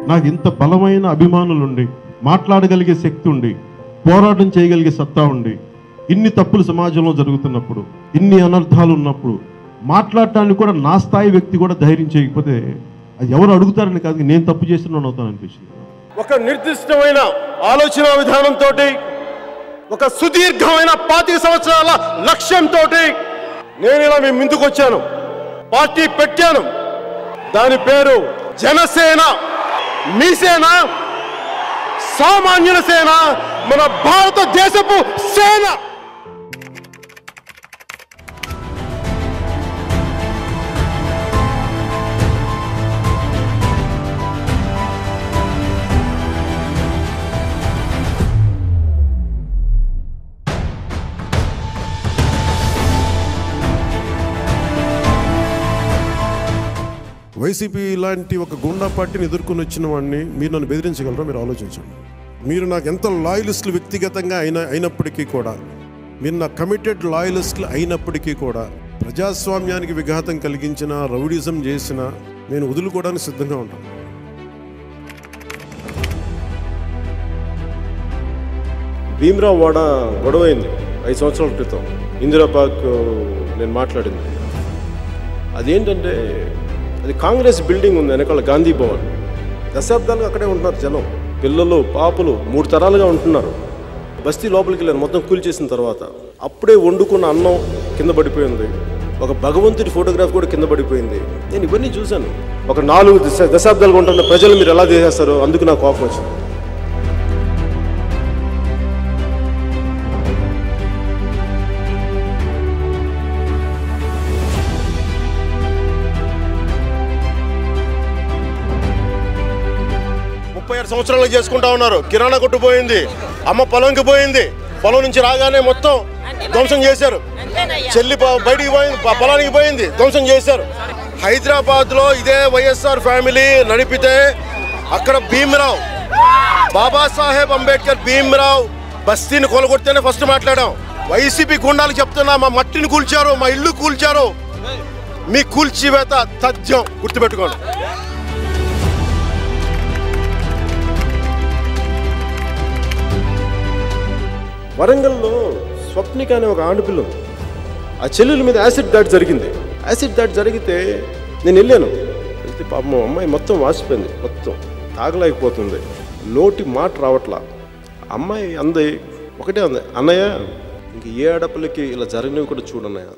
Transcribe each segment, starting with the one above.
నాకు ఇంత బలమైన అభిమానులు ఉండి, మాట్లాడగలిగే శక్తి ఉండి, పోరాటం చేయగలిగే సత్తా ఉండి, ఇన్ని తప్పులు సమాజంలో జరుగుతున్నప్పుడు, ఇన్ని అనర్థాలు ఉన్నప్పుడు మాట్లాడటానికి కూడా నా స్థాయి వ్యక్తి కూడా ధైర్యం చేయకపోతే అది ఎవరు అడుగుతారని కాదు, నేను తప్పు చేస్తున్నాను అవుతాను అనిపించింది. ఒక నిర్దిష్టమైన ఆలోచన విధానంతో, ఒక సుదీర్ఘమైన 25 సంవత్సరాల లక్ష్యంతో నేను ఇలా మీ ముందుకు వచ్చాను. పార్టీ పెట్టాను. దాని పేరు జనసేన. మీ సేన, సామాన్యుల సేన, మన భారతదేశపు సేన. వైసీపీ లాంటి ఒక గుండా పార్టీని ఎదుర్కొని వచ్చిన వాడిని మీరు నన్ను బెదిరించగలరా? మీరు ఆలోచించండి. మీరు నాకు ఎంత లాయలిస్టులు వ్యక్తిగతంగా అయినప్పటికీ కూడా, మీరు నా కమిటెడ్ లాయలిస్టులు అయినప్పటికీ కూడా, ప్రజాస్వామ్యానికి విఘాతం కలిగించిన, రౌడిజం చేసిన నేను వదులుకోవడానికి సిద్ధంగా ఉంటాను. భీమరావు వాడ గొడవైంది 5 సంవత్సరాల క్రితం. ఇందిరా పార్క్ నేను మాట్లాడింది అదేంటంటే, అది కాంగ్రెస్ బిల్డింగ్ ఉంది వెనకాల, గాంధీ భవన్. దశాబ్దాలుగా అక్కడే ఉంటున్నారు జనం, పిల్లలు పాపలు 3 తరాలుగా ఉంటున్నారు. బస్తీ లోపలికి వెళ్ళాను మొత్తం కూల్చేసిన తర్వాత. అప్పుడే వండుకున్న అన్నం కింద పడిపోయింది, ఒక భగవంతుడి ఫోటోగ్రాఫ్ కూడా కింద పడిపోయింది. నేను ఇవన్నీ చూశాను. ఒక 4 దశాబ్దాలుగా ఉంటున్న ప్రజలు మీరు ఎలా చేసేస్తారో అందుకు నాకు కోపం వచ్చింది. సంవత్సరాలు చేసుకుంటా ఉన్నారు. కిరాణా కొట్టు పోయింది, అమ్మ పొలంకి పోయింది, పొలం నుంచి రాగానే మొత్తం ధ్వంసం చేశారు. చెల్లి బయటికి పోయింది, పొలానికి పోయింది, ధ్వంసం చేశారు. హైదరాబాద్లో ఇదే వైఎస్ఆర్ ఫ్యామిలీ నడిపితే అక్కడ భీమరావు, బాబాసాహెబ్ అంబేద్కర్ భీమరావు బస్తీని కొలగొడితేనే ఫస్ట్ మాట్లాడాం. వైసీపీ గుండాలు చెప్తున్నా మా మట్టిని కూల్చారు, మా ఇల్లు కూల్చారు. మీ కూల్చివేత తథ్యం, గుర్తుపెట్టుకోండి. వరంగల్లో స్వప్నిక అనే ఒక ఆడపిల్ల ఉంది. ఆ చెల్లెల మీద యాసిడ్ దాడి జరిగింది. యాసిడ్ దాడి జరిగితే నేను వెళ్ళాను. వెళ్తే పాపం అమ్మాయి మొత్తం వాసిపోయింది, మొత్తం తాగలేకపోతుంది, నోటి మాట రావట్లా. అమ్మాయి అంది, ఒకటే అంది, అన్నయ్య ఇంక ఏ ఆడపిల్లకి ఇలా జరిగినవి కూడా చూడన్నయ్య.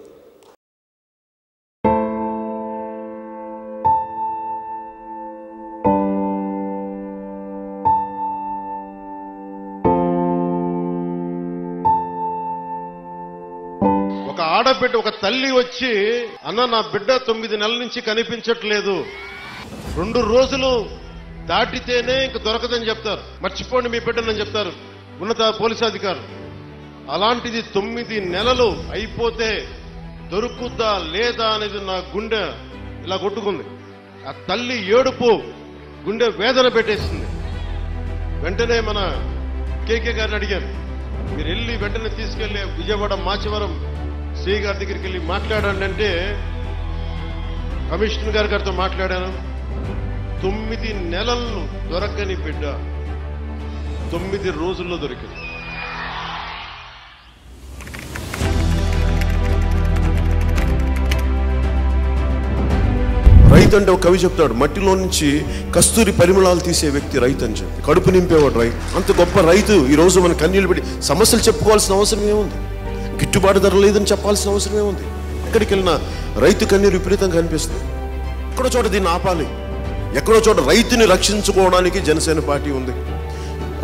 ఒక ఆడబిడ్డ, ఒక తల్లి వచ్చి, అన్న నా బిడ్డ 9 నెలల నుంచి కనిపించట్లేదు, 2 రోజులు దాటితేనే ఇంక దొరకదని చెప్తారు, మర్చిపోండి మీ బిడ్డనని చెప్తారు ఉన్నత పోలీసు అధికారులు. అలాంటిది 9 నెలలు అయిపోతే దొరుకుద్దా లేదా అనేది నా గుండె ఇలా కొట్టుకుంది. ఆ తల్లి ఏడుపు గుండె వేదన పెట్టేసింది. వెంటనే మన కేకే గారిని అడిగాను, మీరు వెళ్ళి వెంటనే తీసుకెళ్లి విజయవాడ మాచవరం శ్రీ గారి దగ్గరికి వెళ్ళి మాట్లాడండి అంటే, కమిషనర్ గారితో మాట్లాడాను. 9 నెలలు దొరకని బిడ్డ 9 రోజుల్లో దొరికింది. రైతు అంటే ఒక కవి చెప్తాడు, మట్టిలో నుంచి కస్తూరి పరిమళాలు తీసే వ్యక్తి రైతు అని చెప్పి. కడుపు నింపేవాడు రైతు. అంత గొప్ప రైతు ఈరోజు మన కన్నీళ్ళు పెట్టి సమస్యలు చెప్పుకోవాల్సిన అవసరం ఏముంది? గిట్టుబాటు ధర లేదని చెప్పాల్సిన అవసరం ఏముంది? ఎక్కడికి వెళ్ళినా రైతు కన్నీరు విపరీతంగా కనిపిస్తుంది. ఎక్కడో చోట దీన్ని ఆపాలి. ఎక్కడో చోట రైతుని రక్షించుకోవడానికి జనసేన పార్టీ ఉంది.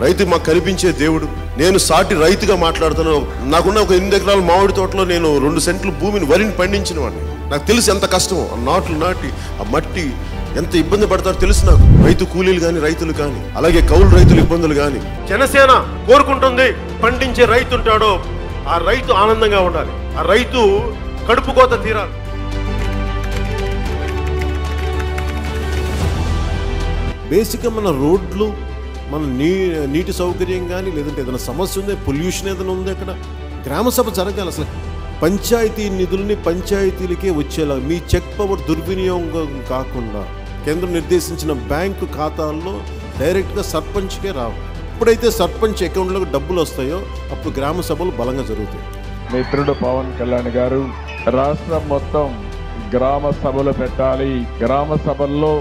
రైతు మాకు కనిపించే దేవుడు. నేను సాటి రైతుగా మాట్లాడుతున్నాను. నాకున్న ఒక 8 ఎకరాల మామిడి తోటలో నేను 2 సెంట్లు భూమిని, వరిని పండించిన వాడిని. నాకు తెలుసు ఎంత కష్టమో. ఆ నాట్లు నాటి ఆ మట్టి ఎంత ఇబ్బంది పడతారో తెలుసు నాకు. రైతు కూలీలు కానీ, రైతులు కానీ, అలాగే కౌలు రైతులు ఇబ్బందులు కానీ. జనసేన కోరుకుంటుంది, పండించే రైతు ఉంటాడో ఆ రైతు ఆనందంగా ఉండాలి, ఆ రైతు కడుపు కోత తీరాలి. బేసిక్గా మన రోడ్లు, మన నీటి సౌకర్యం కానీ, లేదంటే ఏదైనా సమస్య ఉంది, పొల్యూషన్ ఏదైనా ఉంది, అక్కడ గ్రామ సభ జరగాలి. అసలు పంచాయతీ నిధుల్ని పంచాయతీలకే వచ్చేలా, మీ చెక్ పవర్ దుర్వినియోగం కాకుండా కేంద్రం నిర్దేశించిన బ్యాంకు ఖాతాల్లో డైరెక్ట్గా సర్పంచ్కే రావు. ఎప్పుడైతే సర్పంచ్ అకౌంట్లోకి డబ్బులు వస్తాయో అప్పుడు గ్రామ సభలు బలంగా జరుగుతాయి. మిత్రుడు పవన్ కళ్యాణ్ గారు రాష్ట్రం మొత్తం గ్రామ సభలు పెట్టాలి, గ్రామ సభల్లో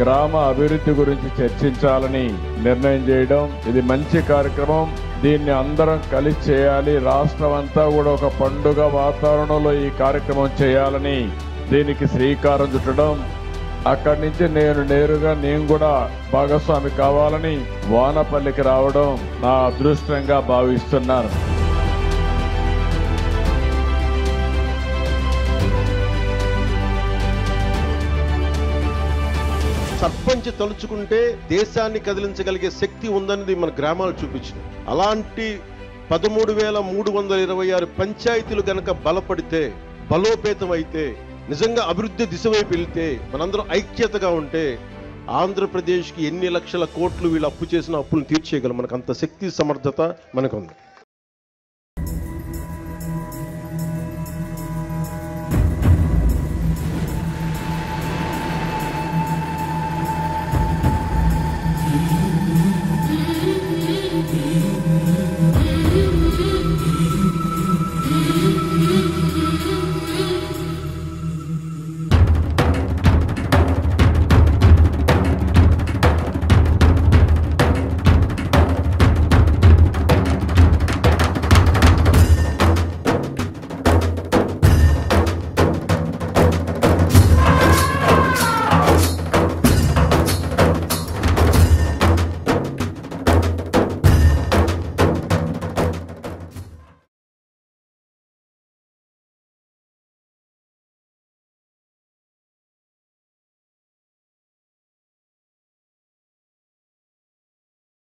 గ్రామ అభివృద్ధి గురించి చర్చించాలని నిర్ణయం చేయడం ఇది మంచి కార్యక్రమం. దీన్ని అందరం కలిసి చేయాలి. రాష్ట్రం అంతా కూడా ఒక పండుగ వాతావరణంలో ఈ కార్యక్రమం చేయాలని దీనికి శ్రీకారం చుట్టడం, అక్కడి నుంచి నేను కూడా భాగస్వామి కావాలని వానపల్లికి రావడం నా అదృష్టంగా భావిస్తున్నాను. సర్పంచ్ తలుచుకుంటే దేశాన్ని కదిలించగలిగే శక్తి ఉందనేది మన గ్రామాలు చూపించింది. అలాంటి 13,326 పంచాయతీలు గనక బలపడితే, బలోపేతం అయితే, నిజంగా అభివృద్ధి దిశ వైపు వెళ్తే, మనందరం ఐక్యతగా ఉంటే ఆంధ్రప్రదేశ్కి ఎన్ని లక్షల కోట్లు వీళ్ళు అప్పు చేసిన అప్పులు తీర్చేయగలం. మనకు అంత శక్తి సమర్థత మనకుంది. Thank you.